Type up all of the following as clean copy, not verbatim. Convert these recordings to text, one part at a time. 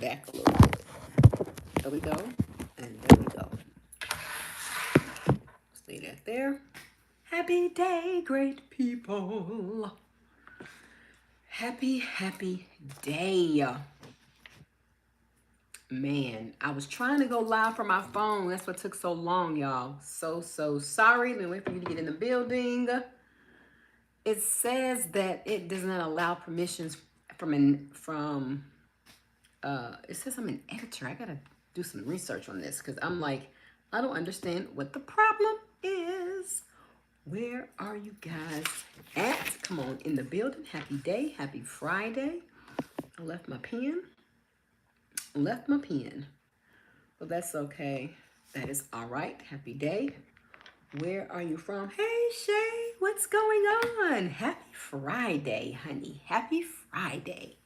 back a little bit. There we go. And there we go. Let's leave that there. Happy day, great people. Happy, happy day. Man, I was trying to go live from my phone. That's what took so long, y'all. So sorry. Let me wait for you to get in the building. It says that it does not allow permissions it says I'm an editor. I gotta do some research on this because I'm like, I don't understand what the problem is. Where are you guys at? Come on, in the building. Happy day. Happy Friday. I left my pen. But that's okay. That is all right. Happy day. Where are you from? Hey, Shay. What's going on? Happy Friday, honey. Happy Friday.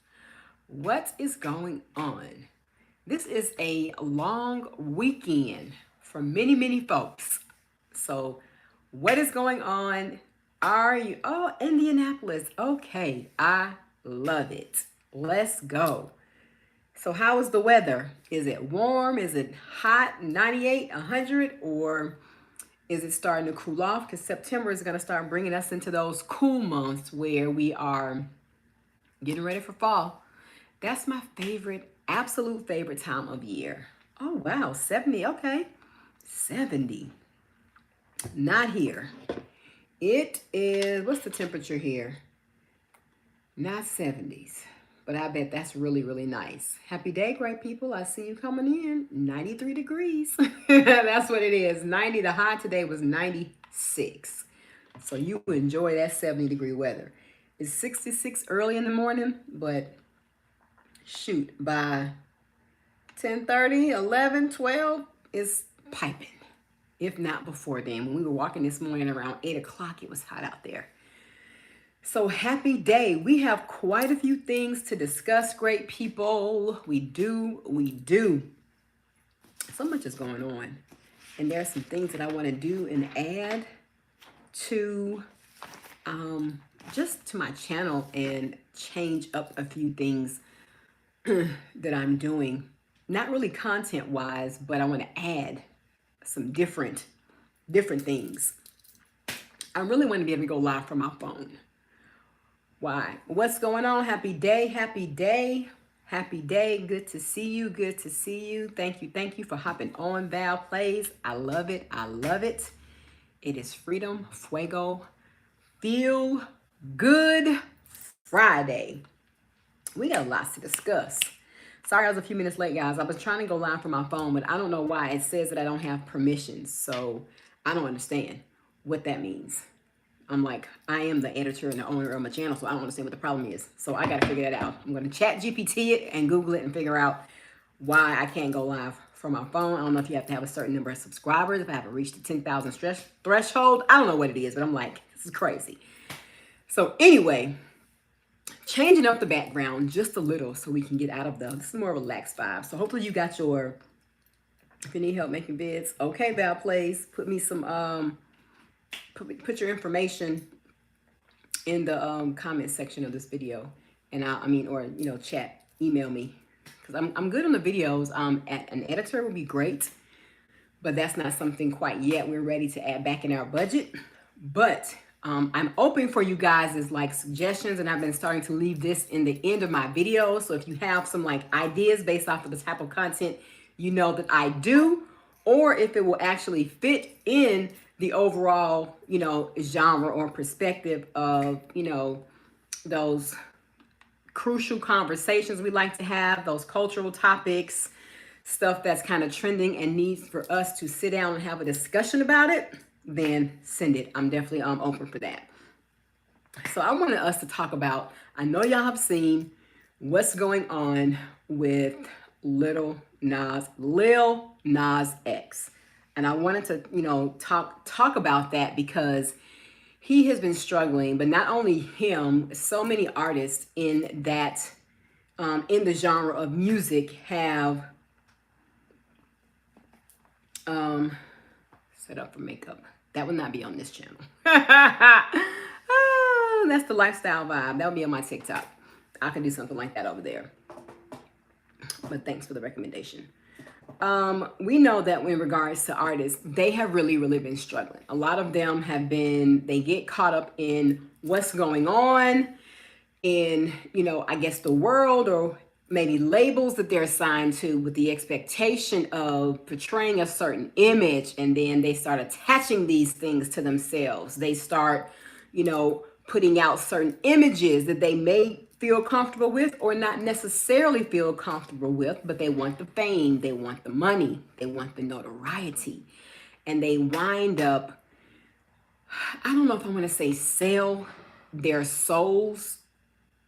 What is going on? This is a long weekend for many, many folks. So what is going on? Are you? Oh, Indianapolis. Okay. I love it. Let's go. So how is the weather? Is it warm? Is it hot, 98, 100? Or is it starting to cool off? Because September is going to start bringing us into those cool months where we are getting ready for fall. That's my favorite, absolute favorite time of year. Oh, wow. 70. Okay. 70. Not here. It is, what's the temperature here? Not 70s. But I bet that's really, really nice. Happy day, great people. I see you coming in. 93 degrees. That's what it is. 90. The high today was 96. So you enjoy that 70-degree weather. It's 66 early in the morning, but shoot, by 10:30, 11, 12, it's piping. If not before then. When we were walking this morning around 8 o'clock, it was hot out there. So happy day. We have quite a few things to discuss, great people. We do. So much is going on. And there are some things that I want to do and add to just to my channel and change up a few things that I'm doing. Not really content-wise, but I want to add some different things. I really want to be able to go live from my phone. Why? What's going on? Happy day. Happy day. Happy day. Good to see you. Good to see you. Thank you. Thank you for hopping on Val Plays. I love it. I love it. It is Freedom Fuego Feel Good Friday. We got lots to discuss. Sorry I was a few minutes late, guys. I was trying to go live from my phone, but I don't know why. It says that I don't have permissions. So I don't understand what that means. I'm like, I am the editor and the owner of my channel, so I don't understand what the problem is. So I got to figure that out. I'm going to chat GPT it and Google it and figure out why I can't go live from my phone. I don't know if you have to have a certain number of subscribers, if I haven't reached the 10,000 threshold. I don't know what it is, but I'm like, this is crazy. So anyway, changing up the background just a little so we can get out of this is more relaxed vibe. So hopefully you got your, if you need help making vids, okay, Val Plays, put me some, put your information in the comment section of this video, and or chat, email me, because I'm good on the videos. At an editor would be great, but that's not something quite yet we're ready to add back in our budget. But I'm open for you guys' like suggestions, and I've been starting to leave this in the end of my videos. So if you have some like ideas based off of the type of content that I do, or if it will actually fit in the overall, genre or perspective of, those crucial conversations we like to have, those cultural topics, stuff that's kind of trending and needs for us to sit down and have a discussion about it, then send it. I'm definitely open for that. So I wanted us to talk about, I know y'all have seen what's going on with Lil Nas X. And I wanted to, talk about that because he has been struggling, but not only him, so many artists in that, in the genre of music have set up for makeup. That would not be on this channel. Oh, that's the lifestyle vibe. That would be on my TikTok. I can do something like that over there. but thanks for the recommendation. We know that in regards to artists, they have really been struggling. A lot of them they get caught up in what's going on in, I guess the world, or maybe labels that they're assigned to, with the expectation of portraying a certain image, and then they start attaching these things to themselves. They start, putting out certain images that they may feel comfortable with or not necessarily feel comfortable with, but they want the fame, they want the money, they want the notoriety, and they wind up, I don't know if I want to say sell their souls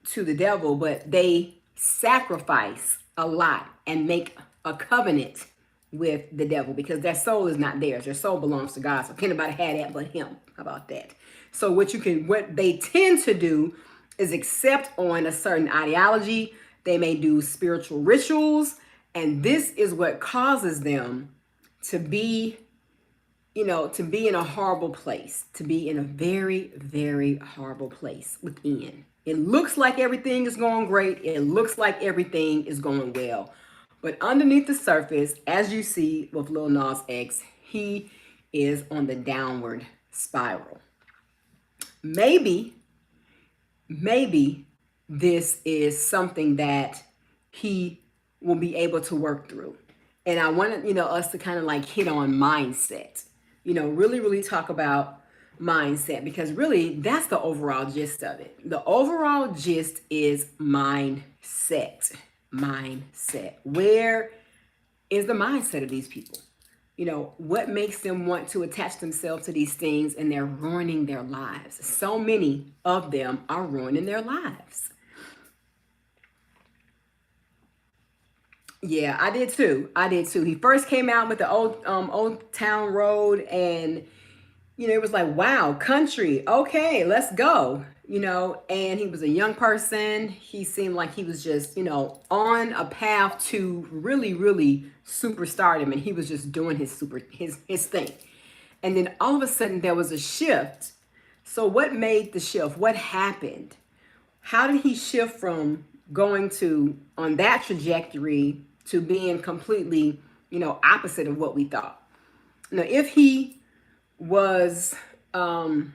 to the devil, but they sacrifice a lot and make a covenant with the devil, because their soul is not theirs. Their soul belongs to God. So can't nobody have that but him. How about that? So what they tend to do is accept on a certain ideology. They may do spiritual rituals, and this is what causes them to be, to be in a horrible place, to be in a very horrible place within. It looks like everything is going great. It looks like everything is going well. But underneath the surface, as you see with Lil Nas X, he is on the downward spiral. Maybe this is something that he will be able to work through. And I wanted, us to kind of like hit on mindset, really talk about mindset, because really that's the overall gist of it. The overall gist is mindset. Where is the mindset of these people? What makes them want to attach themselves to these things, and they're ruining their lives. So many of them are ruining their lives. Yeah, I did too. He first came out with the Old Town Road, and it was like, wow, country, okay, let's go. And he was a young person. He seemed like he was just, on a path to really superstardom, and he was just doing his thing. And then all of a sudden there was a shift. So what made the shift? What happened? How did he shift from going on that trajectory to being completely, opposite of what we thought? Now, if he was, I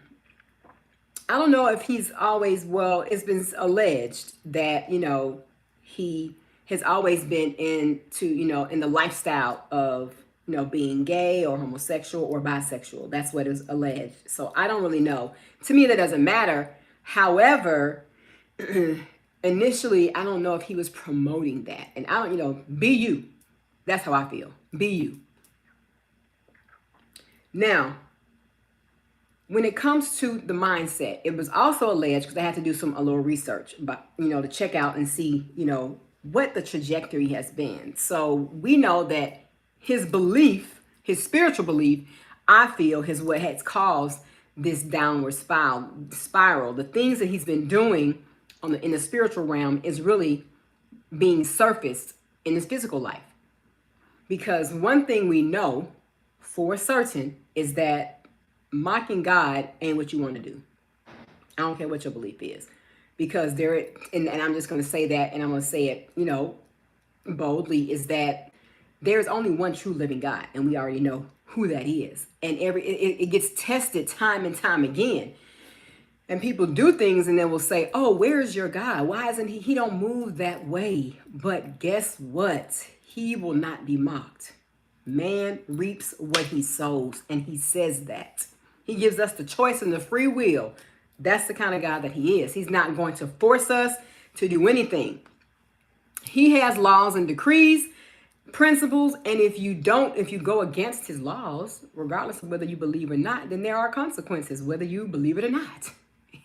don't know if he's always, it's been alleged that, he has always been into, in the lifestyle of, being gay or homosexual or bisexual. That's what is alleged. So I don't really know. To me, that doesn't matter. However, initially, I don't know if he was promoting that. And I don't, be you. That's how I feel. Be you. Now, when it comes to the mindset, it was also alleged, because I had to do a little research, but to check out and see, what the trajectory has been. So we know that his belief, his spiritual belief, I feel, is what has caused this downward spiral. The things that he's been doing in the spiritual realm is really being surfaced in his physical life. Because one thing we know for certain is that mocking God ain't what you want to do. I don't care what your belief is, because and I'm just going to say that, and I'm going to say it, boldly, is that there's only one true living God, and we already know who that is. And it gets tested time and time again. And people do things and they will say, oh, where's your God? Why isn't he don't move that way? But guess what? He will not be mocked. Man reaps what he sows, and he says that. He gives us the choice and the free will. That's the kind of God that he is. He's not going to force us to do anything. He has laws and decrees, principles, and if you go against his laws, regardless of whether you believe or not, then there are consequences, whether you believe it or not.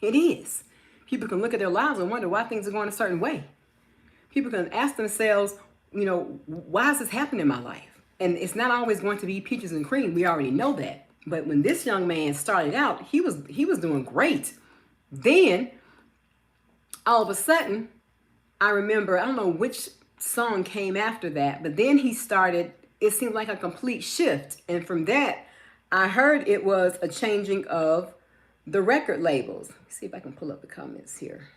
It is. People can look at their lives and wonder why things are going a certain way. People can ask themselves, why is this happening in my life? And it's not always going to be peaches and cream. We already know that. But when this young man started out, he was doing great. Then, all of a sudden, I remember, I don't know which song came after that, but then he started, it seemed like a complete shift. And from that, I heard it was a changing of the record labels. Let's see if I can pull up the comments here.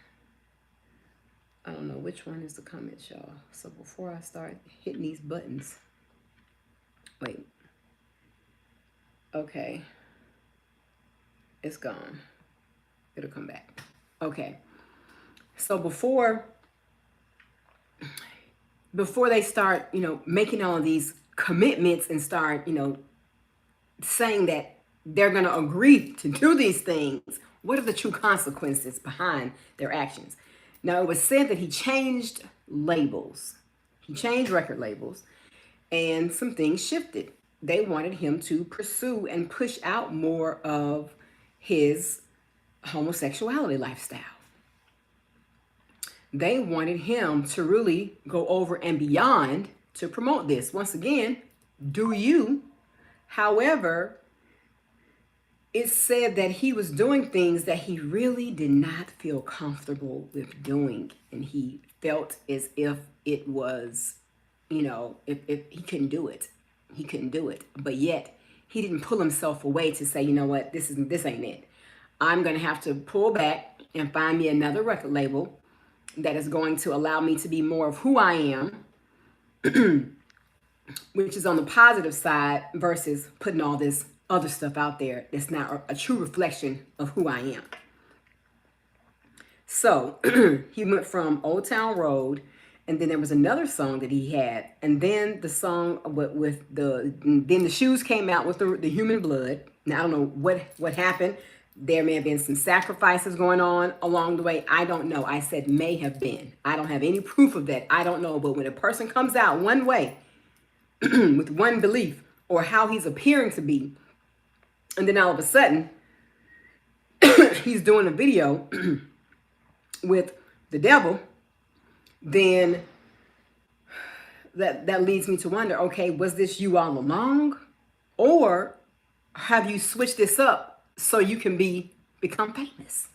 I don't know which one is the comments, y'all. So before I start hitting these buttons, wait. Okay. It's gone. It'll come back. Okay. So before they start, making all of these commitments and start, saying that they're going to agree to do these things, what are the true consequences behind their actions? Now, it was said that he changed labels. He changed record labels, and some things shifted. They wanted him to pursue and push out more of his homosexuality lifestyle. They wanted him to really go over and beyond to promote this. Once again, do you. However, it's said that he was doing things that he really did not feel comfortable with doing. And he felt as if it was, if he couldn't do it. He couldn't do it. But yet, he didn't pull himself away to say, you know what, this ain't it. I'm going to have to pull back and find me another record label that is going to allow me to be more of who I am, which is on the positive side, versus putting all this other stuff out there that's not a true reflection of who I am. So he went from Old Town Road, and then there was another song that he had, and then the song then the shoes came out with the human blood. Now I don't know what happened. There may have been some sacrifices going on along the way. I don't know. I said may have been. I don't have any proof of that. I don't know. But when a person comes out one way with one belief or how he's appearing to be, and then all of a sudden he's doing a video with the devil, then that leads me to wonder, okay, was this you all along? Or have you switched this up so you can become famous,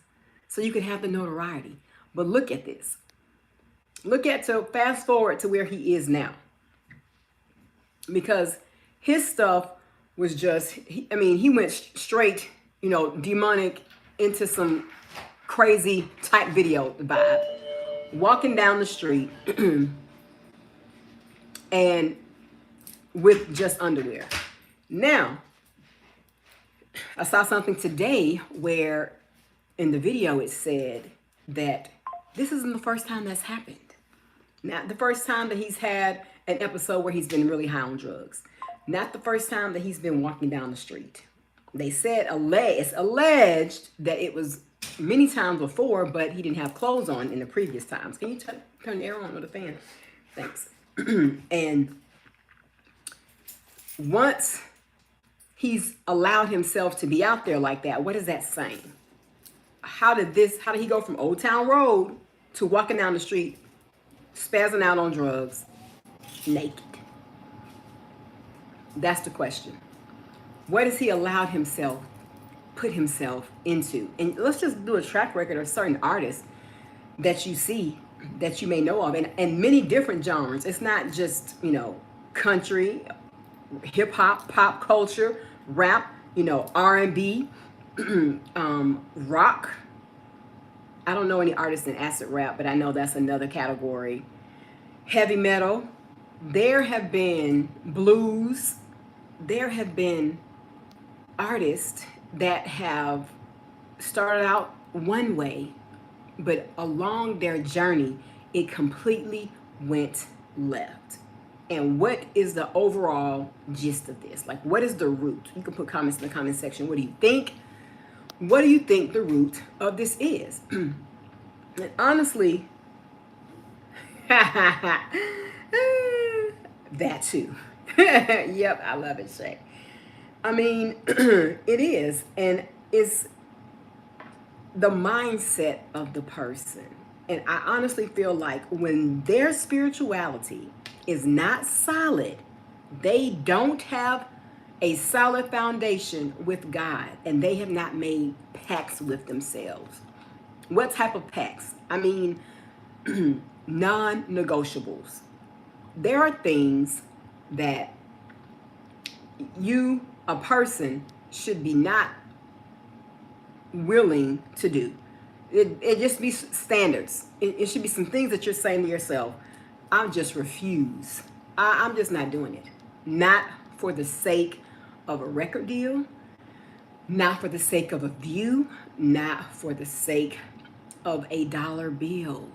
so you can have the notoriety? But look at this. Fast forward to where he is now. Because his stuff was just, he went straight, demonic into some crazy type video vibe. Walking down the street and with just underwear. Now, I saw something today where in the video it said that this isn't the first time that's happened. Not the first time that he's had an episode where he's been really high on drugs. Not the first time that he's been walking down the street. They said it's alleged that it was many times before, but he didn't have clothes on in the previous times. Can you turn the air on with a fan? Thanks. And once he's allowed himself to be out there like that, what is that saying? How did he go from Old Town Road to walking down the street, spazzing out on drugs, naked? That's the question. What has he allowed himself, put himself into? And let's just do a track record of certain artists that you see, that you may know of, and many different genres. It's not just, country, hip hop, pop culture, rap, R&B, rock. I don't know any artists in acid rap, but I know that's another category. Heavy metal. There have been blues. There have been artists that have started out one way, but along their journey, it completely went left. And what is the overall gist of this? Like, what is the root? You can put comments in the comment section. What do you think? What do you think the root of this is? And honestly, that too. Yep, I love it, Shay. It is. And it's the mindset of the person. And I honestly feel like when their spirituality is not solid, they don't have a solid foundation with God, and they have not made pacts with themselves. What type of pacts? Non-negotiables. There are things that a person should be not willing to do. It just be standards. It should be some things that you're saying to yourself. I just refuse. I'm just not doing it. Not for the sake of a record deal, not for the sake of a view, not for the sake of a dollar bill.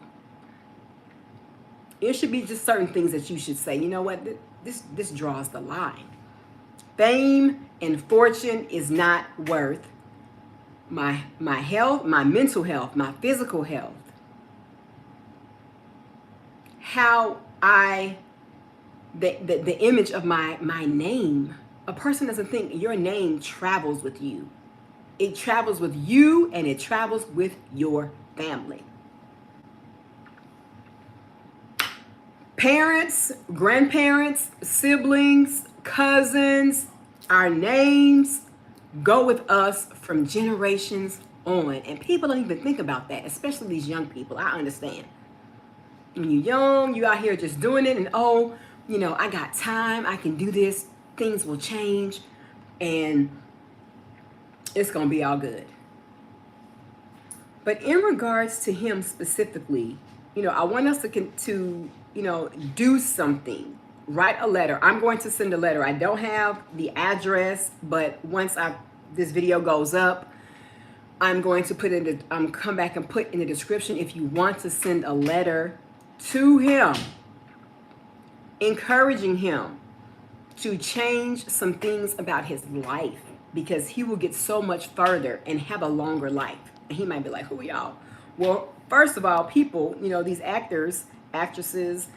It should be just certain things that you should say, you know what, this draws the line. Fame and fortune is not worth my health, my mental health, my physical health. How the image of my name. A person doesn't think your name travels with you. It travels with you and it travels with your family. Parents, grandparents, siblings, cousins, our names go with us from generations on. And people don't even think about that, especially these young people. I understand. When you're young, you out here just doing it and I got time, I can do this, things will change, and it's going to be all good. But in regards to him specifically, I want us to do something. Write a letter. I'm going to send a letter. I don't have the address, but once this video goes up, I'm going to come back and put in the description if you want to send a letter to him, encouraging him to change some things about his life, because he will get so much further and have a longer life. And he might be like, who are y'all? Well, first of all, people, these actors, actresses,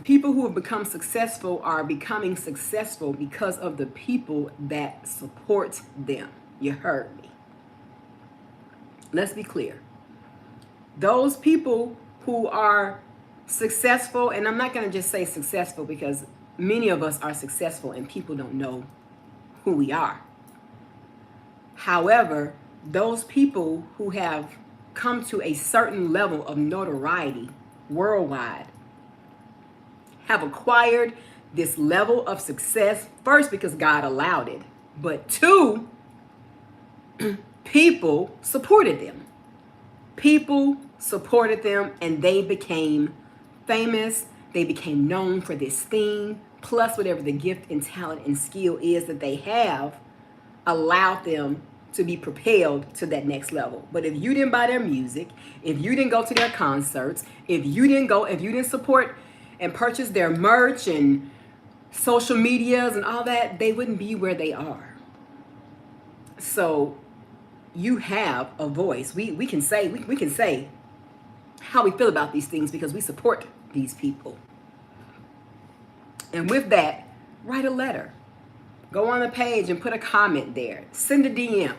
people who have become successful are becoming successful because of the people that support them. You heard me. Let's be clear. Those people who are successful, and I'm not going to just say successful because many of us are successful and people don't know who we are. However, those people who have come to a certain level of notoriety worldwide have acquired this level of success, first because God allowed it, but two, people supported them. People supported them and they became famous. They became known for this thing, plus whatever the gift and talent and skill is that they have allowed them to be propelled to that next level. But if you didn't buy their music, if you didn't go to their concerts, if you didn't support and purchase their merch and social medias and all that, they wouldn't be where they are. So you have a voice. We can say how we feel about these things because we support these people. And with that, write a letter. Go on the page and put a comment there. Send a DM.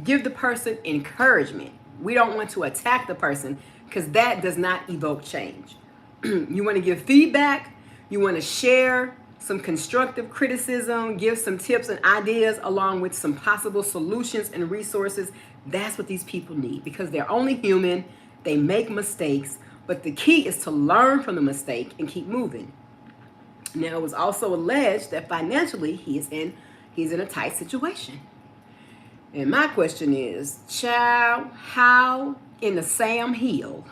Give the person encouragement. We don't want to attack the person because that does not evoke change. You want to give feedback. You want to share some constructive criticism, give some tips and ideas along with some possible solutions and resources. That's what these people need because they're only human. They make mistakes, but the key is to learn from the mistake and keep moving. Now, it was also alleged that financially he's in a tight situation. And my question is, child, how in the Sam Hill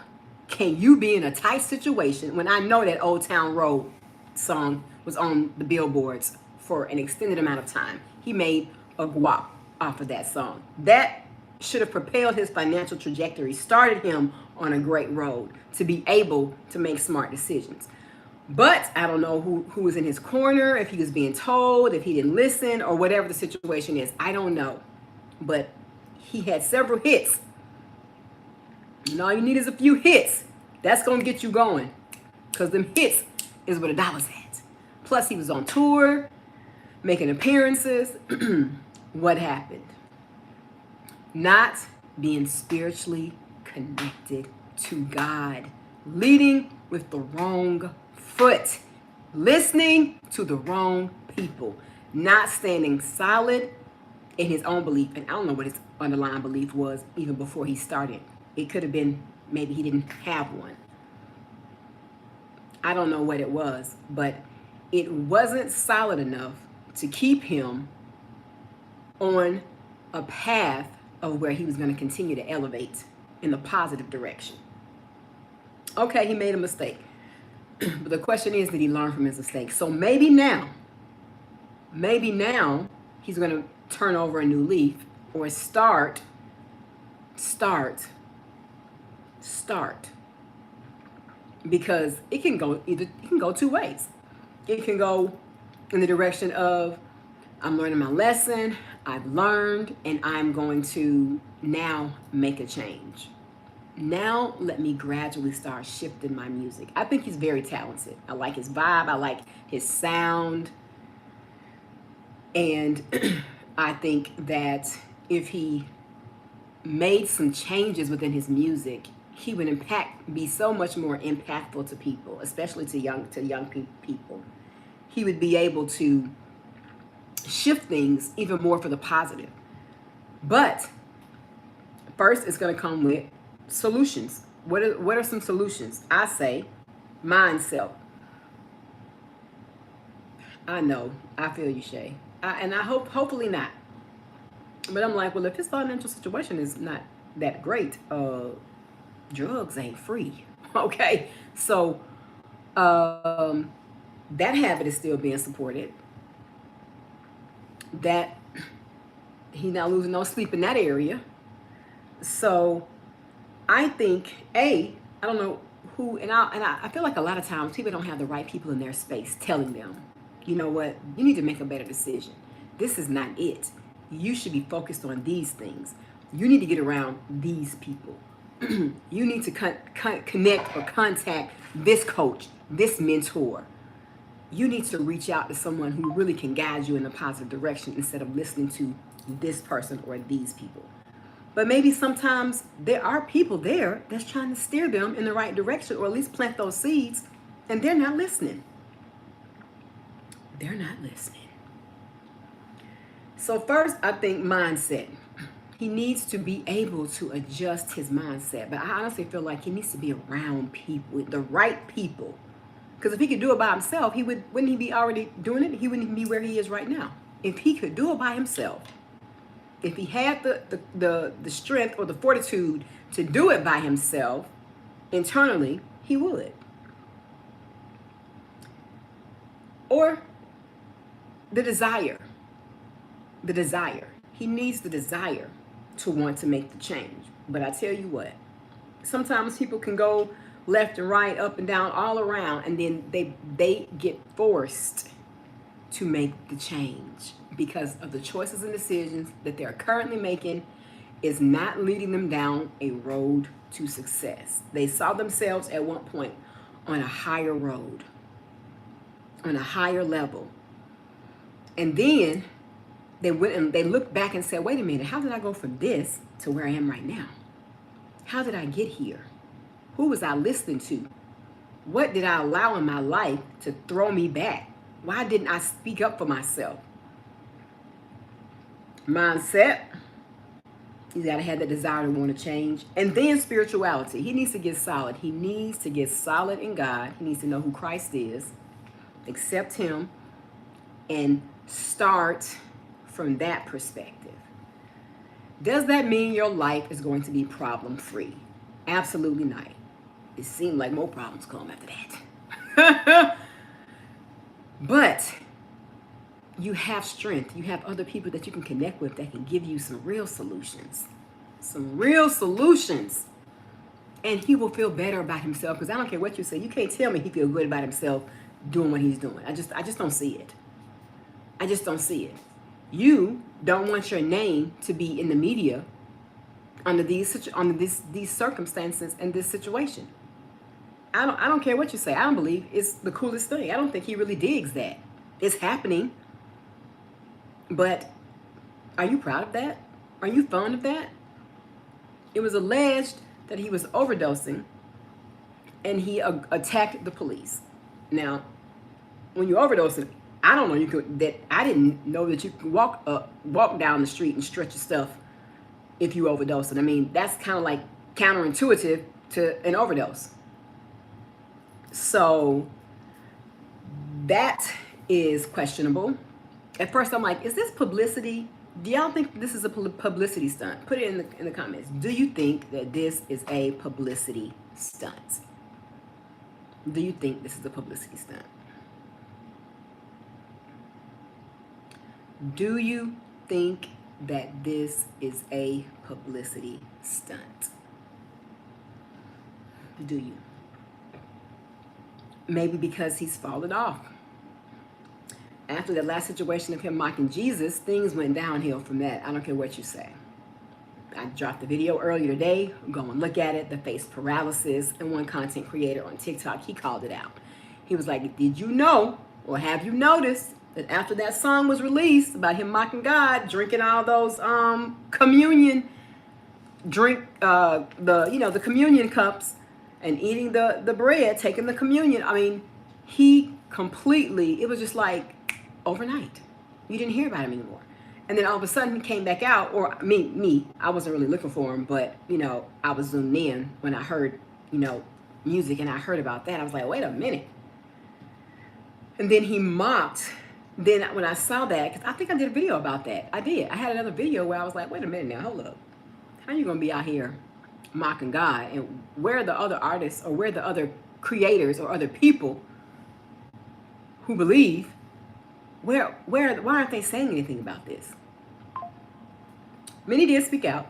can you be in a tight situation when I know that Old Town Road song was on the billboards for an extended amount of time? He made a guap off of that song. That should have propelled his financial trajectory, started him on a great road to be able to make smart decisions. But I don't know who was in his corner, if he was being told, if he didn't listen, or whatever the situation is. I don't know. But he had several hits. And all you need is a few hits. That's going to get you going. Because them hits is where the dollar's at. Plus, he was on tour, making appearances. What happened? Not being spiritually connected to God. Leading with the wrong foot. Listening to the wrong people. Not standing solid in his own belief. And I don't know what his underlying belief was even before he started. It could have been maybe he didn't have one. I don't know what it was, but it wasn't solid enough to keep him on a path of where he was going to continue to elevate in the positive direction. Okay, he made a mistake. But the question is, did he learn from his mistake? So maybe now he's going to turn over a new leaf, or start, because it can go two ways. It can go in the direction of, I'm learning my lesson, I've learned, and I'm going to now make a change. Now let me gradually start shifting my music. I think he's very talented. I like his vibe, I like his sound. And I think that if he made some changes within his music, he would be so much more impactful to people, especially to young people. He would be able to shift things even more for the positive. But first, it's going to come with solutions. What are some solutions? I say mindset. I know, I feel you, Shay. And I hopefully not. But I'm like, well, if his financial situation is not that great, drugs ain't free. Okay, so that habit is still being supported. That he's not losing no sleep in that area. So I think I don't know who, and I feel like a lot of times people don't have the right people in their space telling them, you know what, you need to make a better decision. This is not it. You should be focused on these things. You need to get around these people. You need to connect or contact this coach, this mentor. You need to reach out to someone who really can guide you in a positive direction instead of listening to this person or these people. But maybe sometimes there are people there that's trying to steer them in the right direction, or at least plant those seeds, and they're not listening. They're not listening. So first, I think mindset. He needs to be able to adjust his mindset. But I honestly feel like he needs to be around people, the right people. Because if he could do it by himself, wouldn't he be already doing it? He wouldn't even be where he is right now. If he could do it by himself, if he had the strength or the fortitude to do it by himself internally, he would. Or the desire. He needs the desire to want to make the change. But I tell you what, sometimes people can go left and right, up and down, all around, and then they get forced to make the change because of the choices and decisions that they're currently making is not leading them down a road to success. They saw themselves at one point on a higher road, on a higher level. And then they went and they looked back and said, wait a minute, how did I go from this to where I am right now? How did I get here? Who was I listening to? What did I allow in my life to throw me back? Why didn't I speak up for myself? Mindset. You got to have that desire to want to change. And then spirituality. He needs to get solid. He needs to get solid in God. He needs to know who Christ is, accept him, and start from that perspective. Does that mean your life is going to be problem-free? Absolutely not. It seems like more problems come after that. But you have strength. You have other people that you can connect with that can give you some real solutions. Some real solutions. And he will feel better about himself, because I don't care what you say. You can't tell me he feels good about himself doing what he's doing. I just don't see it. I just don't see it. You don't want your name to be in the media under these circumstances and this situation. I don't care what you say. I don't believe it's the coolest thing. I don't think he really digs that. It's happening. But are you proud of that? Are you fond of that? It was alleged that he was overdosing and he attacked the police. Now, when you're overdosing, I don't know I didn't know that you could walk down the street and stretch your stuff if you overdosing. I mean, that's kind of like counterintuitive to an overdose. So that is questionable. At first I'm like, is this publicity Do y'all think this is a publicity stunt? Put it in the comments. Do you think that this is a publicity stunt? Do you think this is a publicity stunt? Do you think that this is a publicity stunt? Do you? Maybe because he's fallen off. After the last situation of him mocking Jesus, things went downhill from that. I don't care what you say. I dropped the video earlier today. Go and look at it. The face paralysis. And one content creator on TikTok, he called it out. He was like, did you know, or have you noticed, that after that song was released about him mocking God, drinking all those communion the communion cups and eating the bread, taking the communion, I mean, he completely, it was just like overnight. You didn't hear about him anymore. And then all of a sudden he came back out, or me, I wasn't really looking for him, but, I was zoomed in when I heard, music, and I heard about that. I was like, wait a minute. And then he mocked. Then when I saw that, because I think I did a video about that. I did. I had another video where I was like, wait a minute now, hold up. How are you going to be out here mocking God? And where are the other artists, or where are the other creators or other people who believe? Why aren't they saying anything about this? Many did speak out.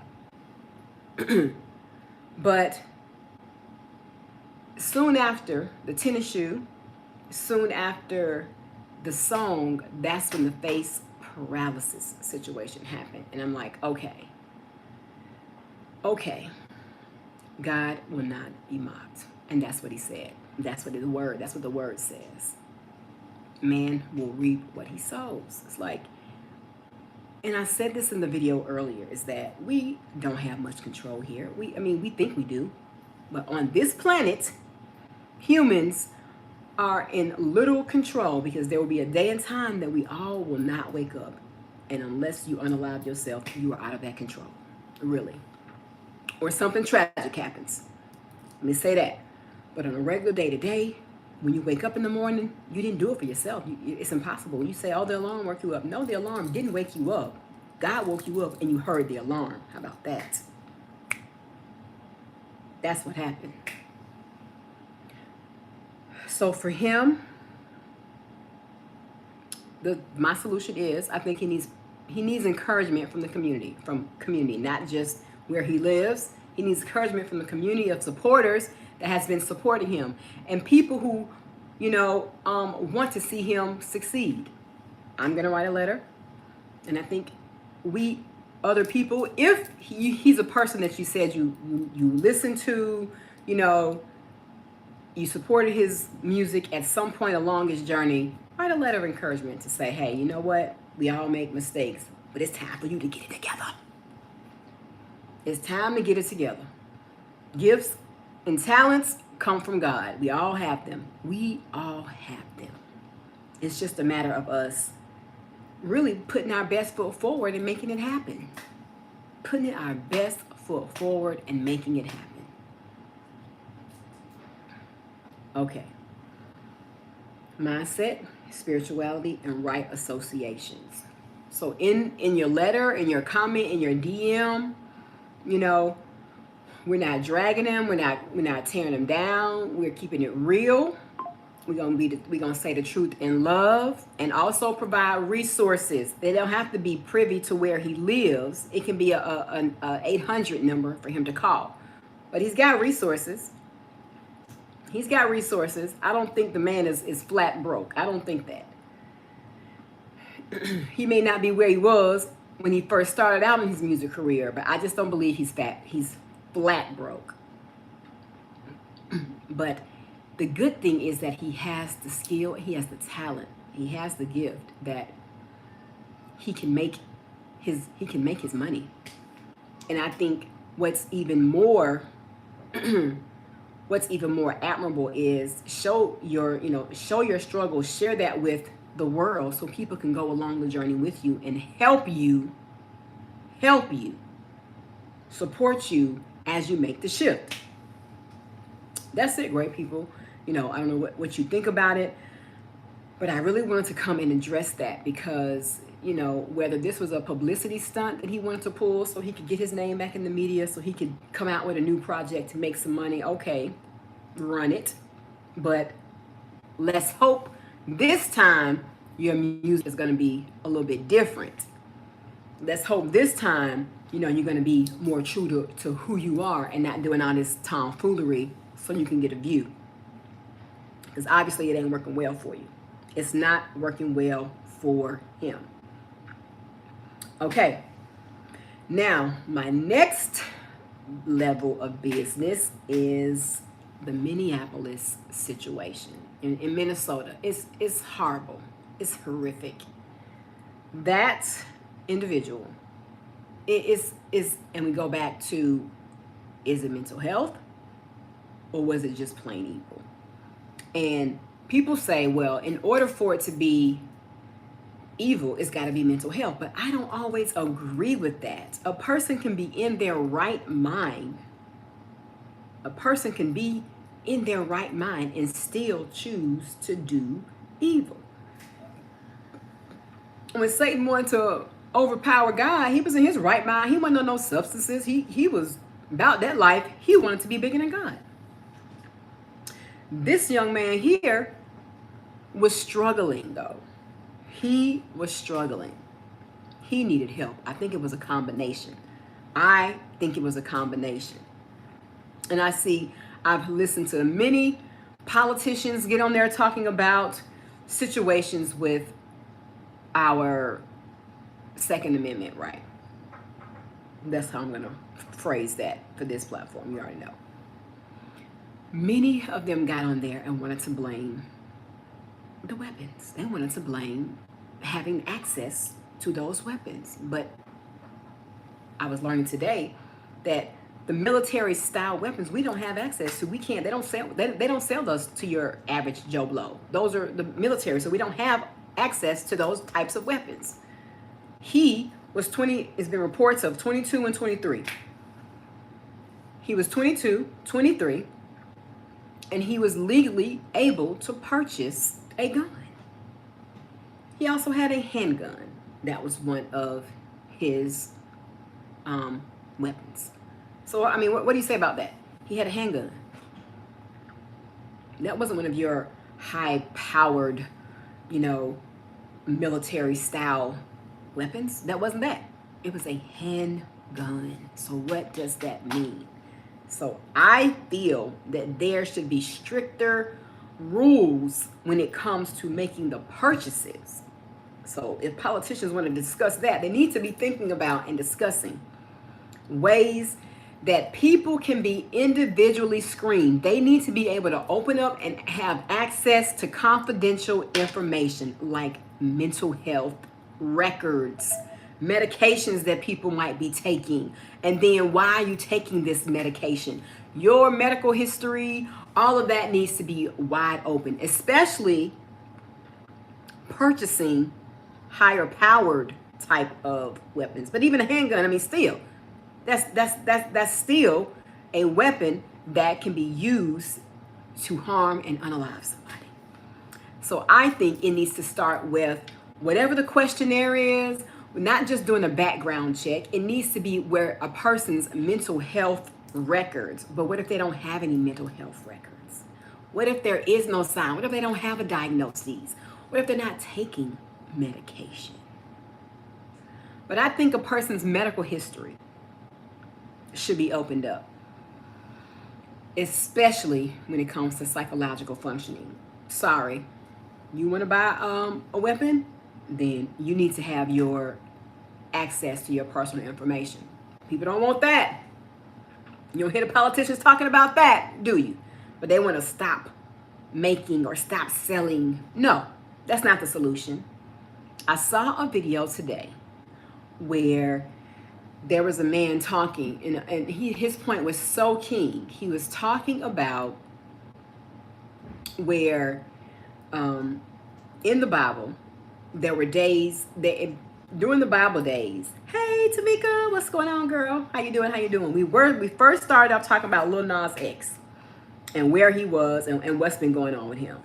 But soon after the tennis shoe, soon after the song, that's when the face paralysis situation happened. And I'm like, okay, God will not be mocked. And that's what he said. That's what the word says. Man will reap what he sows. It's like, and I said this in the video earlier, is that we don't have much control here. We think we do. But on this planet, humans are in little control, because there will be a day and time that we all will not wake up. And unless you unalive yourself, you are out of that control. Really. Or something tragic happens. Let me say that. But on a regular day-to-day, when you wake up in the morning, you didn't do it for yourself. It's impossible. When you say, oh, the alarm woke you up. No, the alarm didn't wake you up. God woke you up and you heard the alarm. How about that? That's what happened. So for him, my solution is, I think he needs encouragement from the community, not just where he lives. He needs encouragement from the community of supporters that has been supporting him, and people who, want to see him succeed. I'm gonna write a letter, and I think other people, if he's a person that you said you listen to, you supported his music at some point along his journey, write a letter of encouragement to say, hey, you know what? We all make mistakes, but it's time for you to get it together. It's time to get it together. Gifts and talents come from God. We all have them. We all have them. It's just a matter of us really putting our best foot forward and making it happen. Putting our best foot forward and making it happen. Okay. Mindset, spirituality, and right associations. So in your letter, in your comment, in your DM, we're not dragging them. We're not tearing them down. We're keeping it real. We're gonna say the truth in love, and also provide resources. They don't have to be privy to where he lives. It can be a 800 number for him to call, but he's got resources. He's got resources. I don't think the man is flat broke. I don't think that. He may not be where he was when he first started out in his music career, but I just don't believe he's flat broke. But the good thing is that he has the skill, he has the talent, he has the gift that he can make his money. And I think what's even more admirable is show your struggle, share that with the world so people can go along the journey with you and help you, support you as you make the shift. That's it, great people. I don't know what you think about it, but I really wanted to come and address that because you know, whether this was a publicity stunt that he wanted to pull so he could get his name back in the media, so he could come out with a new project to make some money. Okay, run it. But let's hope this time your music is going to be a little bit different. Let's hope this time, you know, you're going to be more true to who you are and not doing all this tomfoolery so you can get a view. Because obviously it ain't working well for you. It's not working well for him. Okay. Now, my next level of business is the Minneapolis situation in Minnesota. It's horrible. It's horrific. That individual is, and we go back to, is it mental health or was it just plain evil? And people say, well, in order for it to be evil, it's got to be mental health. But I don't always agree with that. A person can be in their right mind. A person can be in their right mind and still choose to do evil. When Satan wanted to overpower God, he was in his right mind. He wasn't on no substances. He was about that life. He wanted to be bigger than God. This young man here was struggling, though. He was struggling. He needed help. I think it was a combination. I think it was a combination. And I've listened to many politicians get on there talking about situations with our Second Amendment right. That's how I'm going to phrase that for this platform. You already know. Many of them got on there and wanted to blame the weapons. They wanted to blame having access to those weapons. But I was learning today that the military style weapons we don't have access to. We can't. They don't sell those to your average Joe Blow. Those are the military, so we don't have access to those types of weapons. He was 20. It's been reports of 22 and 23. He was 22, 23. And he was legally able to purchase a gun. He also had a handgun. That was one of his weapons. So, I mean, what do you say about that? He had a handgun. That wasn't one of your high-powered, you know, military-style weapons. That wasn't that. It was a handgun. So what does that mean? So I feel that there should be stricter rules when it comes to making the purchases. So if politicians want to discuss that, they need to be thinking about and discussing ways that people can be individually screened. They need to be able to open up and have access to confidential information like mental health records, medications that people might be taking, and then why are you taking this medication? Your medical history, all of that needs to be wide open, especially purchasing higher powered type of weapons. But even a handgun, I mean, still, that's still a weapon that can be used to harm and unalive somebody. So I think it needs to start with whatever the questionnaire is, not just doing a background check. It needs to be where a person's mental health records. But what if they don't have any mental health records? What if there is no sign? What if they don't have a diagnosis? What if they're not taking medication? But I think a person's medical history should be opened up, especially when it comes to psychological functioning. Sorry, you want to buy a weapon? Then you need to have your access to your personal information. People don't want that. You don't hear the politicians talking about that, do you? But they want to stop making or stop selling. No, that's not the solution. I saw a video today where there was a man talking, and his point was so keen. He was talking about where in the Bible, there were days that during the Bible days. Hey, Tamika, what's going on, girl? How you doing? How you doing? We first started off talking about Lil Nas X and where he was and what's been going on with him.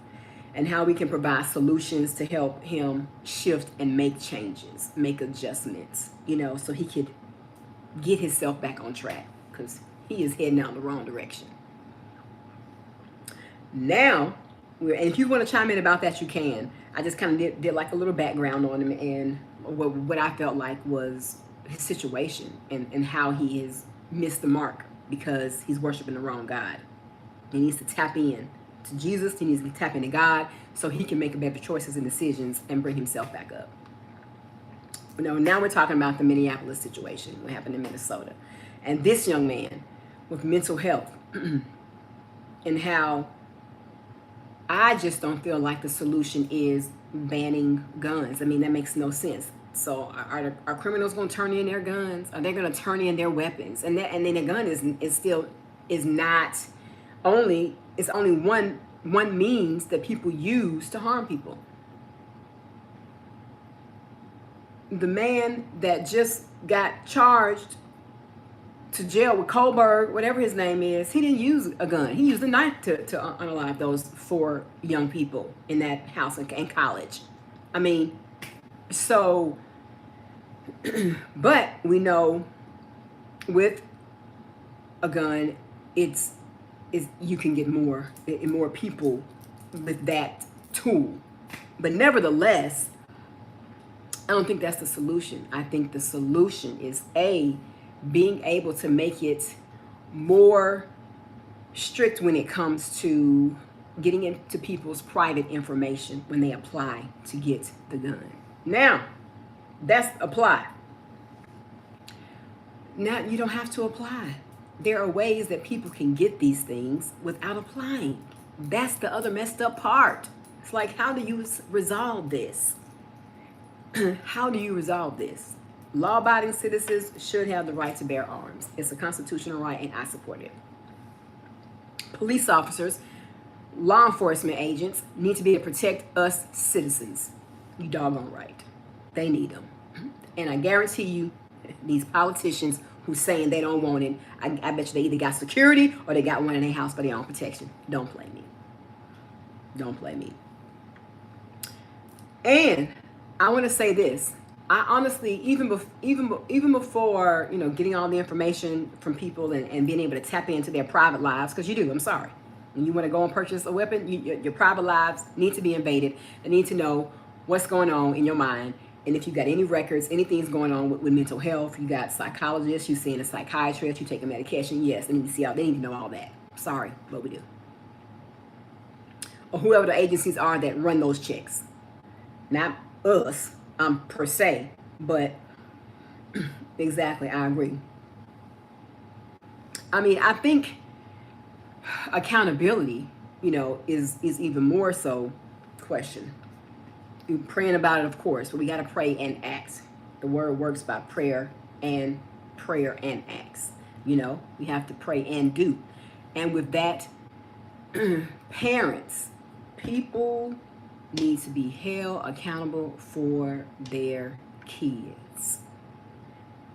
and how we can provide solutions to help him shift and make changes, make adjustments, so he could get himself back on track, because he is heading out in the wrong direction. Now, and if you want to chime in about that, you can. I just kind of did like a little background on him and what I felt like was his situation and how he has missed the mark because he's worshiping the wrong God. He needs to tap in to Jesus. He needs to tap into God so he can make better choices and decisions and bring himself back up. Now we're talking about the Minneapolis situation, what happened in Minnesota. And this young man with mental health and how I just don't feel like the solution is banning guns. I mean, that makes no sense. So are criminals going to turn in their guns? Are they going to turn in their weapons? And then the gun is not only, it's only one means that people use to harm people. The man that just got charged to jail with Kohlberg, whatever his name is, he didn't use a gun. He used a knife to unalive those 4 young people in that house in college. I mean, so, but we know with a gun, it's you can get more people with that tool. But nevertheless, I don't think that's the solution. I think the solution is being able to make it more strict when it comes to getting into people's private information when they apply to get the gun. Now, that's apply. Now, you don't have to apply. There are ways that people can get these things without applying. That's the other messed up part. It's like, how do you resolve this? How do you resolve this? Law-abiding citizens should have the right to bear arms. It's a constitutional right, and I support it. Police officers, law enforcement agents need to be able to protect us citizens. You doggone right. They need them. And I guarantee you, these politicians who saying they don't want it, I bet you they either got security or they got one in their house for their own protection. Don't play me. Don't play me. And I want to say this. I honestly, even before, getting all the information from people and being able to tap into their private lives, because you do, I'm sorry. When you want to go and purchase a weapon, your private lives need to be invaded. They need to know what's going on in your mind. And if you got any records, anything's going on with mental health, you got psychologists, you're seeing a psychiatrist, you taking medication, yes, they need to know all that. Sorry, but we do. Or whoever the agencies are that run those checks. Not us, per se, but exactly, I agree. I mean, I think accountability, is even more so question. You're praying about it, of course, but we got to pray and act. The word works by prayer and acts. We have to pray and do. And with that, parents, people need to be held accountable for their kids.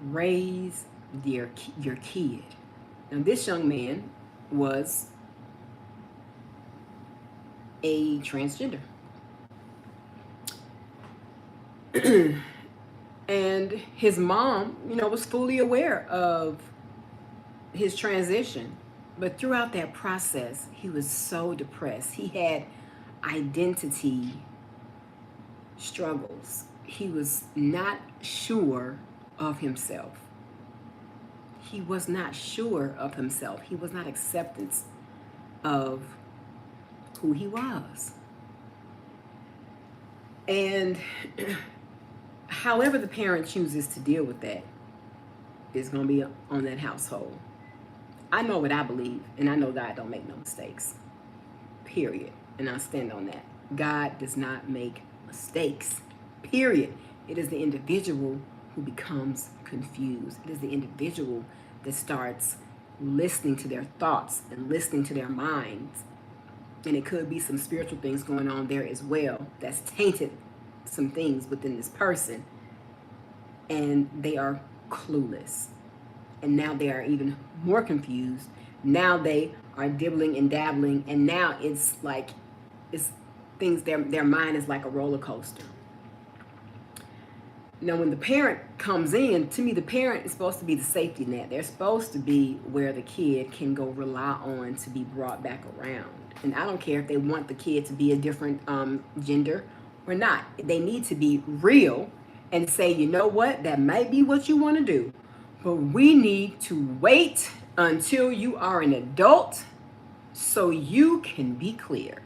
Raise your kid. Now, this young man was a transgender. And his mom, was fully aware of his transition. But throughout that process, he was so depressed. He had identity struggles. He was not sure of himself. He was not sure of himself. He was not acceptance of who he was. And however the parent chooses to deal with that is going to be on that household. I know what I believe, and I know God don't make no mistakes. Period. And I stand on that. God does not make mistakes. Period. It is the individual who becomes confused. It is the individual that starts listening to their thoughts and listening to their minds. And it could be some spiritual things going on there as well that's tainted some things within this person. And they are clueless. And now they are even more confused. Now they are dibbling and dabbling. And now it's like, things, their mind is like a roller coaster. Now, when the parent comes in, to me, the parent is supposed to be the safety net. They're supposed to be where the kid can go rely on to be brought back around. And I don't care if they want the kid to be a different gender or not. They need to be real and say, you know what, that might be what you want to do, but we need to wait until you are an adult so you can be clear.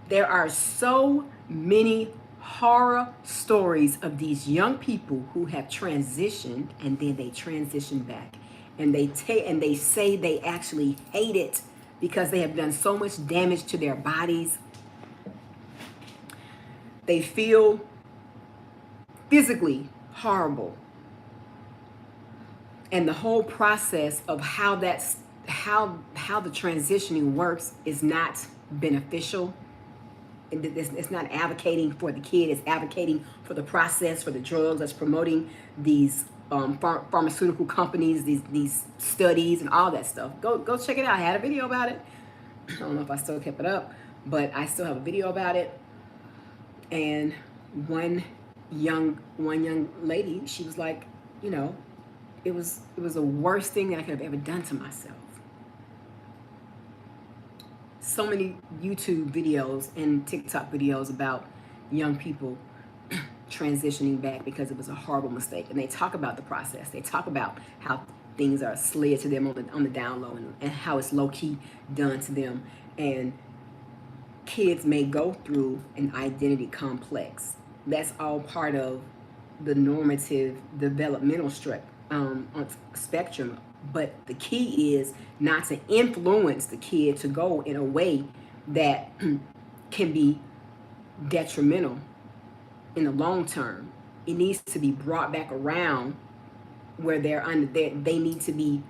There are so many horror stories of these young people who have transitioned and then they transition back, and they say they actually hate it because they have done so much damage to their bodies. They feel physically horrible, and the whole process of how the transitioning works is not beneficial. It's not advocating for the kid. It's advocating for the process, for the drugs. That's promoting these pharmaceutical companies, these studies and all that stuff. Go check it out. I had a video about it. I don't know if I still kept it up, but I still have a video about it. And one young lady, she was like, you know, it was the worst thing that I could have ever done to myself. So many YouTube videos and TikTok videos about young people transitioning back because it was a horrible mistake. And they talk about the process. They talk about how things are slid to them on the down low, and how it's low-key done to them. And kids may go through an identity complex. That's all part of the normative developmental spectrum. But the key is not to influence the kid to go in a way that can be detrimental in the long term. It needs to be brought back around where they need to be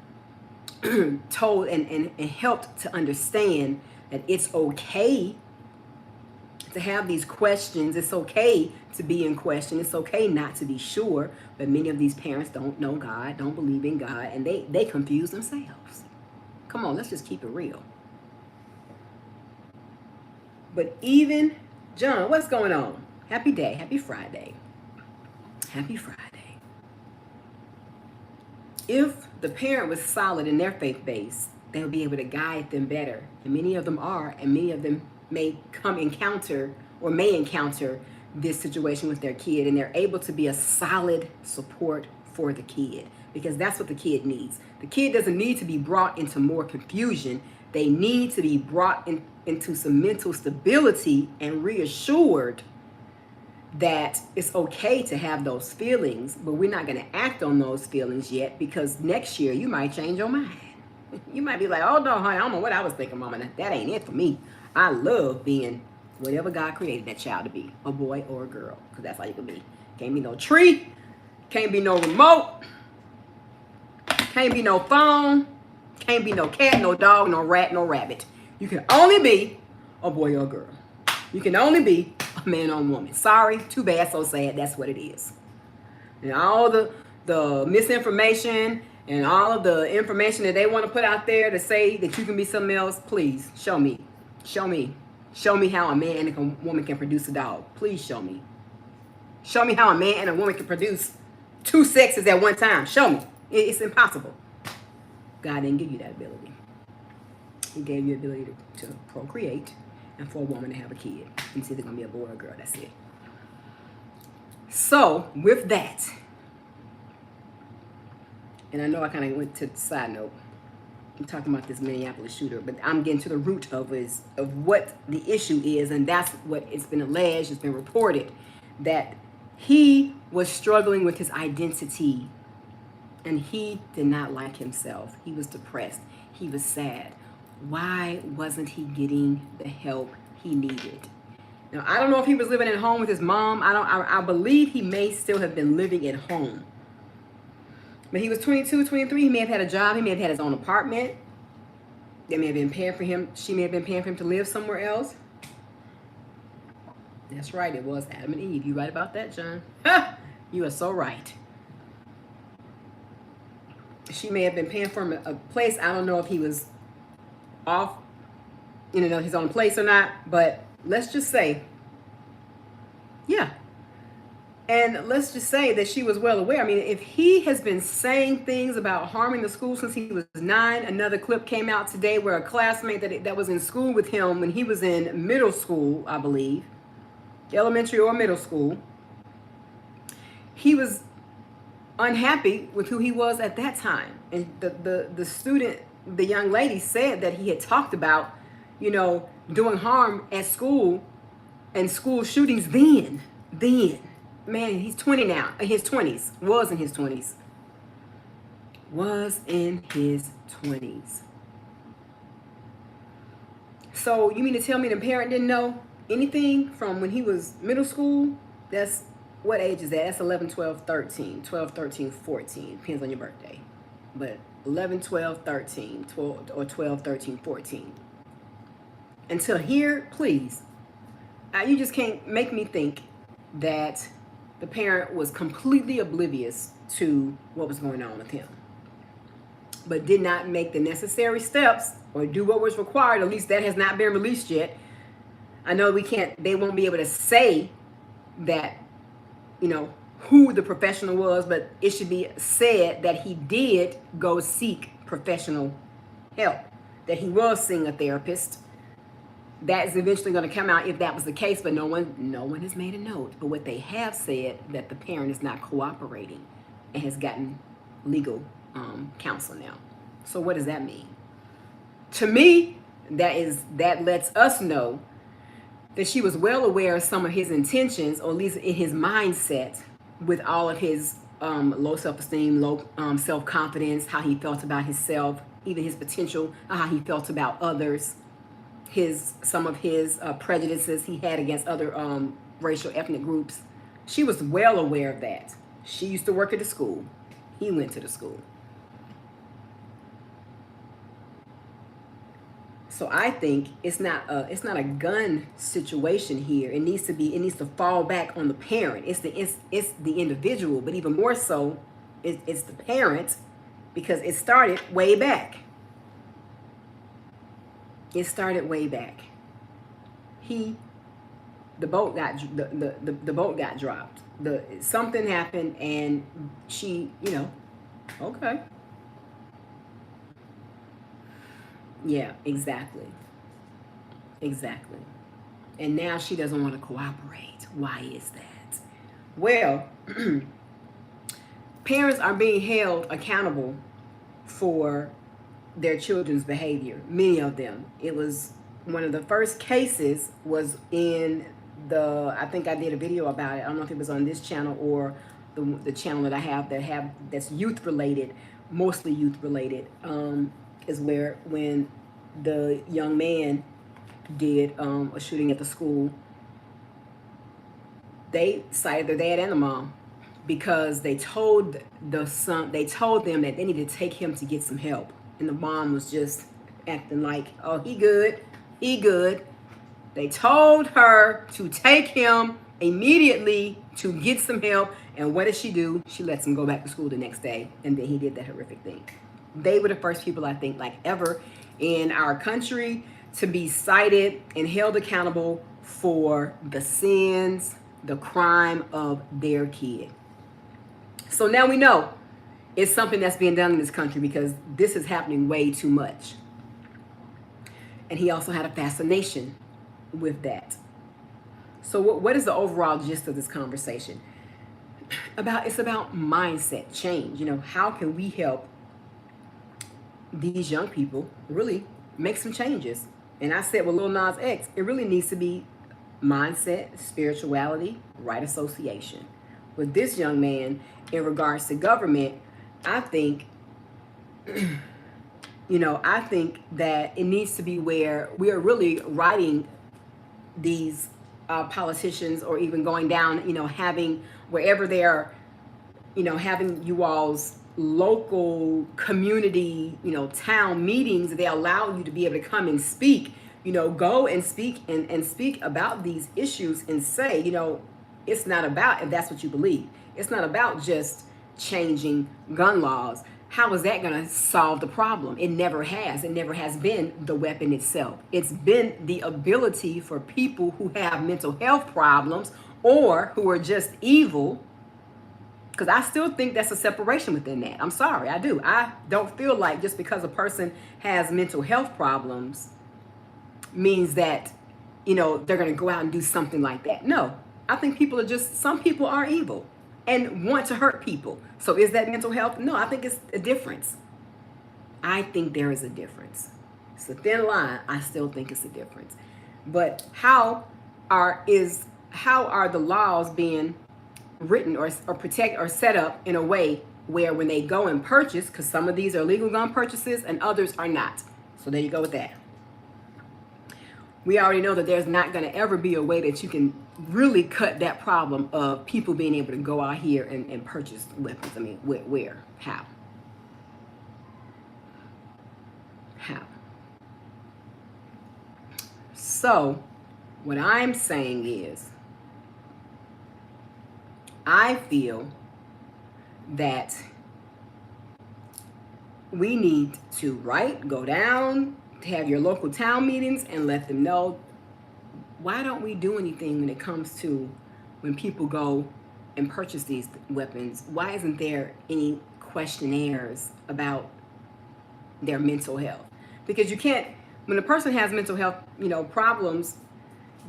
told and helped to understand that it's okay to have these questions. It's okay to be in question. It's okay not to be sure. But many of these parents don't know God, don't believe in God, and they confuse themselves. Come on, let's just keep it real. But even, John, what's going on? Happy day. Happy Friday. Happy Friday. If the parent was solid in their faith base, they would be able to guide them better. And many of them are, and many of them may encounter this situation with their kid, and they're able to be a solid support for the kid, because that's what the kid needs. The kid doesn't need to be brought into more confusion. They need to be brought into some mental stability and reassured that it's okay to have those feelings, but we're not going to act on those feelings yet, because next year you might change your mind. You might be like, oh no, honey, I don't know what I was thinking, mama. That ain't it for me. I love being whatever God created that child to be, a boy or a girl, because that's how you can be. Can't be no tree, can't be no remote, can't be no phone, can't be no cat, no dog, no rat, no rabbit. You can only be a boy or a girl. You can only be a man or a woman. Sorry, too bad, so sad, that's what it is. And all the misinformation and all of the information that they want to put out there to say that you can be something else, please show me. Show me. Show me how a man and a woman can produce a dog. Please show me. Show me how a man and a woman can produce two sexes at one time. Show me. It's impossible. God didn't give you that ability. He gave you the ability to procreate and for a woman to have a kid. It's either going to be a boy or a girl. That's it. So, with that, and I know I kind of went to the side note. I'm talking about this Minneapolis shooter, but I'm getting to the root of what the issue is, and that's what it's been alleged, it's been reported, that he was struggling with his identity, and he did not like himself. He was depressed. He was sad. Why wasn't he getting the help he needed? Now, I don't know if he was living at home with his mom. I believe he may still have been living at home. But he was 22, 23. He may have had a job. He may have had his own apartment. They may have been paying for him. She may have been paying for him to live somewhere else. That's right. It was Adam and Eve. You right about that, John? Ha! You are so right. She may have been paying for him a place. I don't know if he was off, his own place or not. But let's just say Yeah. And let's just say that she was well aware. I mean, if he has been saying things about harming the school since he was 9, another clip came out today where a classmate that was in school with him when he was in middle school, I believe, elementary or middle school, he was unhappy with who he was at that time. And the student, the young lady said that he had talked about, doing harm at school and school shootings then. Man, he's 20 now. In his 20s. Was in his 20s. Was in his 20s. So you mean to tell me the parent didn't know anything from when he was middle school? That's, what age is that? That's 11, 12, 13. 12, 13, 14. Depends on your birthday. But 11, 12, 13, 12, or 12, 13, 14. Until here, please. You just can't make me think that the parent was completely oblivious to what was going on with him, but did not make the necessary steps or do what was required. At least that has not been released yet. I know they won't be able to say that, who the professional was, but it should be said that he did go seek professional help, that he was seeing a therapist. That is eventually going to come out if that was the case, but no one has made a note. But what they have said, that the parent is not cooperating and has gotten legal counsel now. So what does that mean? To me, that lets us know that she was well aware of some of his intentions, or at least in his mindset, with all of his low self-esteem, low self-confidence, how he felt about himself, even his potential, how he felt about others. Some of his prejudices he had against other racial ethnic groups. She was well aware of that. She used to work at the school. He went to the school. So I think it's not a gun situation here. It needs to fall back on the parent. It's the individual, but even more so, it's the parent, because it started way back. It started way back. The boat got dropped. Something happened, and she, okay. Yeah, exactly. And now she doesn't want to cooperate. Why is that? Well, parents are being held accountable for their children's behavior. Many of them. It was one of the first cases was in I think I did a video about it. I don't know if it was on this channel or the channel that I have that's youth related, mostly youth related, is when the young man did a shooting at the school. They cited their dad and the mom because they told them that they needed to take him to get some help. And the mom was just acting like, oh, he good. They told her to take him immediately to get some help. And what does she do? She lets him go back to school the next day. And then he did that horrific thing. They were the first people, I think, like ever in our country to be cited and held accountable for the sins, the crime of their kid. So now we know it's something that's being done in this country, because this is happening way too much. And he also had a fascination with that. So what is the overall gist of this conversation? It's about mindset change. How can we help these young people really make some changes? And I said with Lil Nas X, it really needs to be mindset, spirituality, right association. With this young man, in regards to government, I think, I think that it needs to be where we are really writing these politicians, or even going down, having wherever they are, having you all's local community, town meetings. They allow you to be able to come and speak, go and speak and speak about these issues and say, it's not about, if that's what you believe, it's not about just changing gun laws. How is that going to solve the problem? It never has. It never has been the weapon itself. It's been the ability for people who have mental health problems or who are just evil, because I still think that's a separation within that. I'm sorry, I do. I don't feel like just because a person has mental health problems means that, you know, they're going to go out and do something like that. No, I think people are just, some people are evil and want to hurt people. So is that mental health? No, I think it's a difference. I think there is a difference. It's a thin line. I still think it's a difference. But how are the laws being written or protect or set up in a way where when they go and purchase, because some of these are legal gun purchases and others are not. So there you go with that. We already know that there's not going to ever be a way that you can really cut that problem of people being able to go out here and purchase weapons. I mean, where? How? How? So what I'm saying is, I feel that we need to go down, have your local town meetings and let them know, why don't we do anything when it comes to when people go and purchase these weapons? Why isn't there any questionnaires about their mental health? Because you can't, when a person has mental health, problems,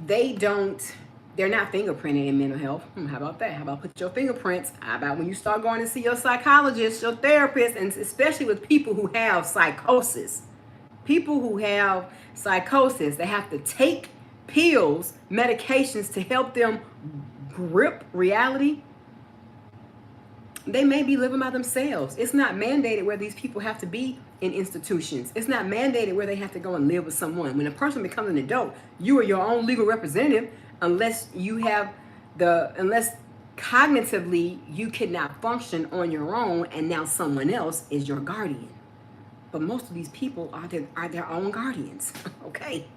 they're not fingerprinted in mental health. How about that? How about put your fingerprints? How about when you start going to see your psychologist, your therapist, and especially with people who have psychosis. People who have psychosis, they have to take pills, medications to help them grip reality. They may be living by themselves. It's not mandated where these people have to be in institutions. It's not mandated where they have to go and live with someone. When a person becomes an adult, you are your own legal representative, unless cognitively you cannot function on your own and now someone else is your guardian. But most of these people are their own guardians. Okay.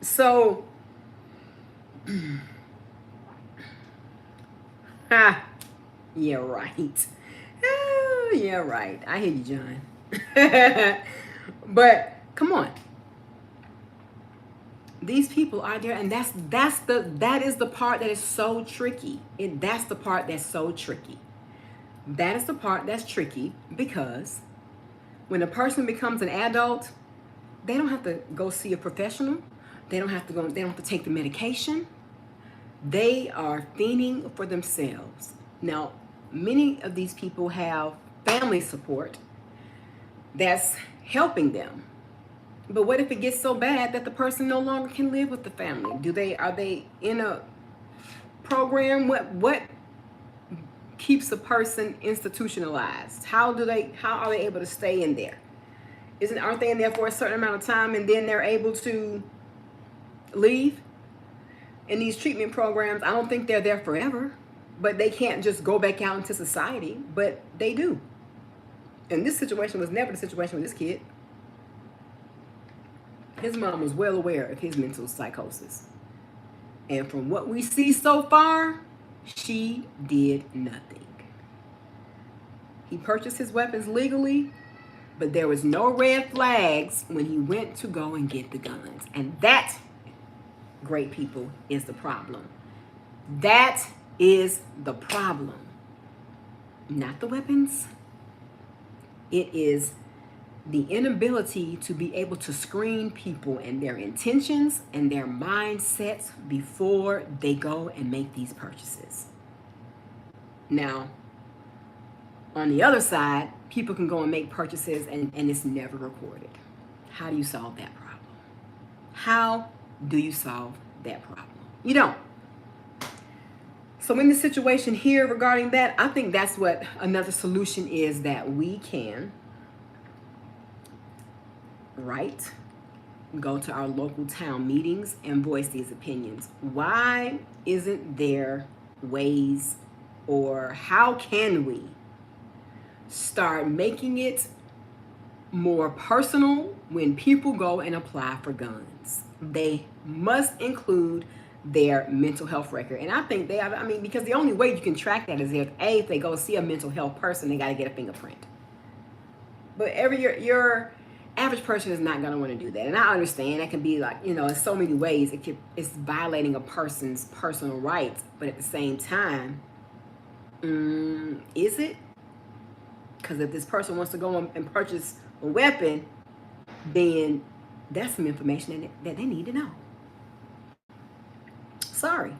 So, yeah, right. Yeah, right. I hear you, John. But come on. These people are there, and that is the part that is so tricky. That's the part that's so tricky. That is the part that's tricky, because when a person becomes an adult, they don't have to go see a professional. They don't have to take the medication. They are fending for themselves. Now, many of these people have family support that's helping them. But what if it gets so bad that the person no longer can live with the family? Are they in a program? What keeps a person institutionalized? How are they able to stay in there? Aren't they in there for a certain amount of time and then they're able to leave? In these treatment programs, I don't think they're there forever, but they can't just go back out into society, but they do. And this situation was never the situation with this kid. His mom was well aware of his mental psychosis. And from what we see so far, she did nothing. He purchased his weapons legally, but there was no red flags when he went to go and get the guns. And that, great people, is the problem. That is the problem. Not the weapons. It is the inability to be able to screen people and their intentions and their mindsets before they go and make these purchases. Now, on the other side, people can go and make purchases and it's never recorded. How do you solve that problem? How do you solve that problem? You don't. So in the situation here regarding that, I think that's what another solution is, that we can go to our local town meetings and voice these opinions. Why isn't there ways, or how can we start making it more personal when people go and apply for guns? They must include their mental health record. And I think because the only way you can track that is if they go see a mental health person, they got to get a fingerprint. But Average person is not going to want to do that. And I understand that can be like, in so many ways it's violating a person's personal rights. But at the same time, is it? Because if this person wants to go and purchase a weapon, then that's some information that they need to know. Sorry.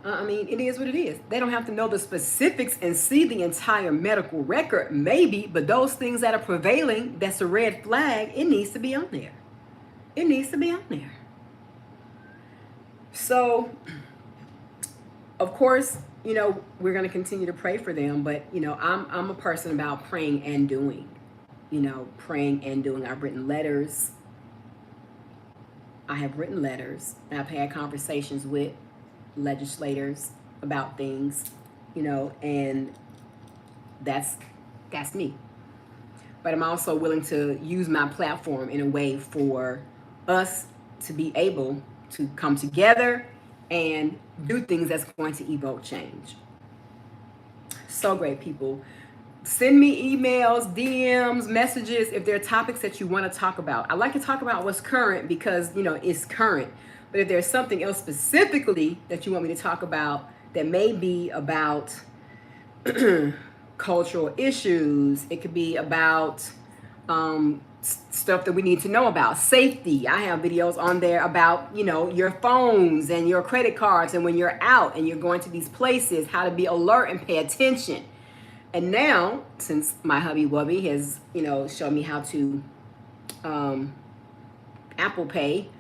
I mean, it is what it is. They don't have to know the specifics and see the entire medical record, maybe, but those things that are prevailing, that's a red flag, it needs to be on there. It needs to be on there. So, of course, we're going to continue to pray for them, but, I'm a person about praying and doing. Praying and doing. I've written letters. I've had conversations with legislators about things, and that's me. But I'm also willing to use my platform in a way for us to be able to come together and do things that's going to evoke change. So great, people. Send me emails, DMs, messages if there are topics that you want to talk about. I like to talk about what's current because, it's current. But if there's something else specifically that you want me to talk about that may be about cultural issues, it could be about stuff that we need to know about, safety. I have videos on there about, your phones and your credit cards, and when you're out and you're going to these places, how to be alert and pay attention. And now, since my hubby Wubby has, shown me how to Apple Pay,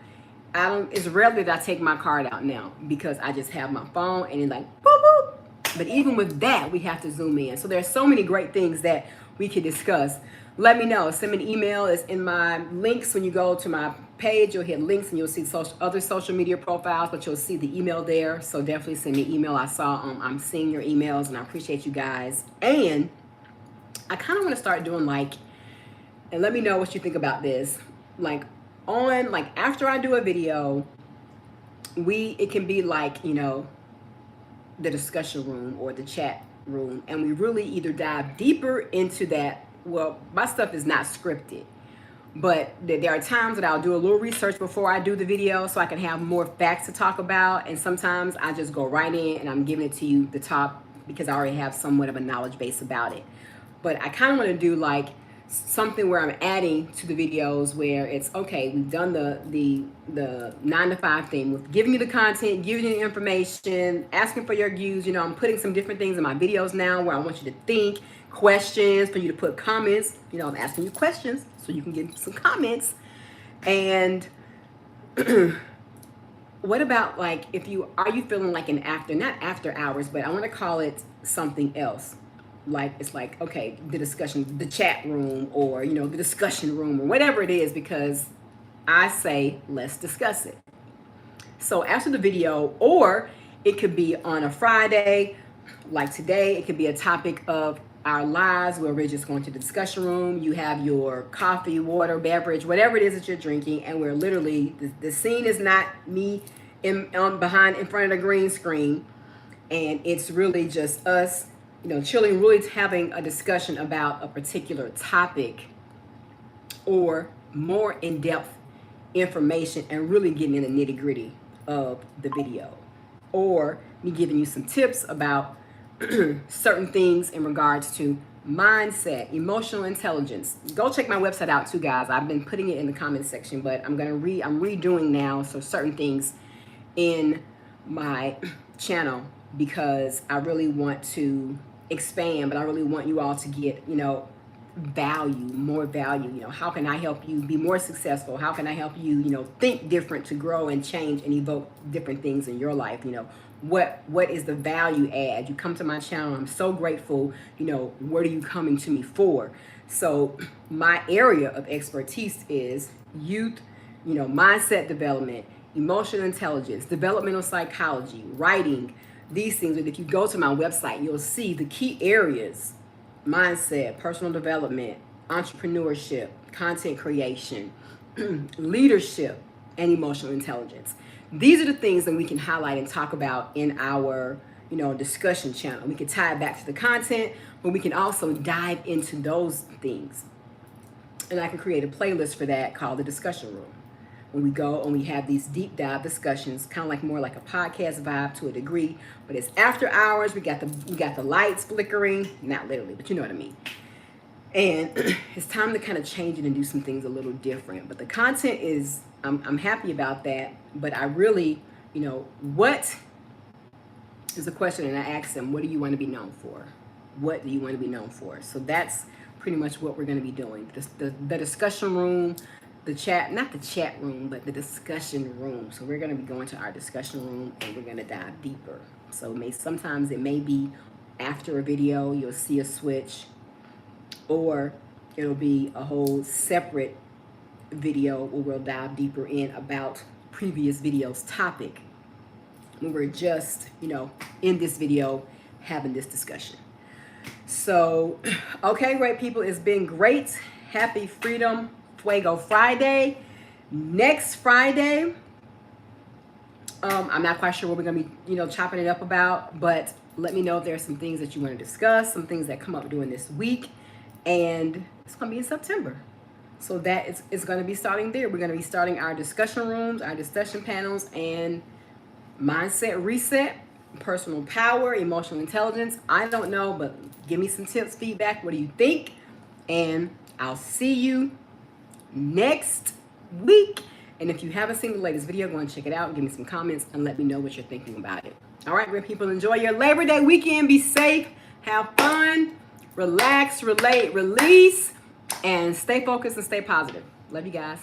it's rarely that I take my card out now because I just have my phone and it's like boop boop. But even with that, we have to zoom in. So there's so many great things that we could discuss. Let me know. Send me an email. It's in my links. When you go to my page, you'll hit links and you'll see other social media profiles, but you'll see the email there. So definitely send me an email. I'm seeing your emails and I appreciate you guys. And I kind of want to start doing and let me know what you think about this. After I do a video, it can be the discussion room or the chat room, and we really either dive deeper into that. Well, my stuff is not scripted, but there are times that I'll do a little research before I do the video so I can have more facts to talk about, and sometimes I just go right in and I'm giving it to you the top because I already have somewhat of a knowledge base about it. But I kind of want to do something where I'm adding to the videos where it's okay, we've done the 9 to 5 thing with giving you the content, giving you the information, asking for your views. I'm putting some different things in my videos now where I want you to think, questions, for you to put comments. I'm asking you questions so you can get some comments. And what about are you feeling like not after hours, but I want to call it something else. Okay, the discussion, the chat room, or the discussion room, or whatever it is, because I say let's discuss it. So after the video, or it could be on a Friday like today, it could be a topic of our lives where we're just going to the discussion room. You have your coffee, water, beverage, whatever it is that you're drinking, and we're literally the scene is not me in front of the green screen, and it's really just us chilling, really having a discussion about a particular topic or more in-depth information and really getting in the nitty-gritty of the video, or me giving you some tips about certain things in regards to mindset, emotional intelligence. Go check my website out too, guys. I've been putting it in the comment section, but I'm redoing now so certain things in my channel because I really want to expand, but I really want you all to get, more value. How can I help you be more successful? How can I help you, think different to grow and change and evoke different things in your life? What is the value add? You come to my channel, I'm so grateful. What are you coming to me for? So my area of expertise is youth, mindset development, emotional intelligence, developmental psychology, writing, these things. But if you go to my website, you'll see the key areas: mindset, personal development, entrepreneurship, content creation, leadership, and emotional intelligence. These are the things that we can highlight and talk about in our discussion channel. We can tie it back to the content, but we can also dive into those things. And I can create a playlist for that called the discussion room. When we go and we have these deep dive discussions, kind of like more like a podcast vibe to a degree, but it's after hours. We got the lights flickering, not literally, but you know what I mean. And it's time to kind of change it and do some things a little different. But the content is, I'm happy about that. But I really, what is the question? And I asked them, what do you want to be known for? What do you want to be known for? So that's pretty much what we're going to be doing. The discussion room, the chat, not the chat room, but the discussion room. So we're going to be going to our discussion room and we're going to dive deeper. So sometimes it may be after a video, you'll see a switch, or it'll be a whole separate video where we'll dive deeper in about previous video's topic when we're just, in this video having this discussion. So, okay, great people, it's been great. Happy Freedom Fuego Friday. Next Friday, I'm not quite sure what we're gonna be, chopping it up about, but let me know if there's some things that you want to discuss, some things that come up during this week, and it's gonna be in September. So that is gonna be starting there. We're gonna be starting our discussion rooms, our discussion panels, and mindset reset, personal power, emotional intelligence. I don't know, but give me some tips, feedback. What do you think? And I'll see you next week. And if you haven't seen the latest video, go and check it out. Give me some comments and let me know what you're thinking about it. All right, great people, enjoy your Labor Day weekend. Be safe, have fun, relax, relate, release, and stay focused and stay positive. Love you guys.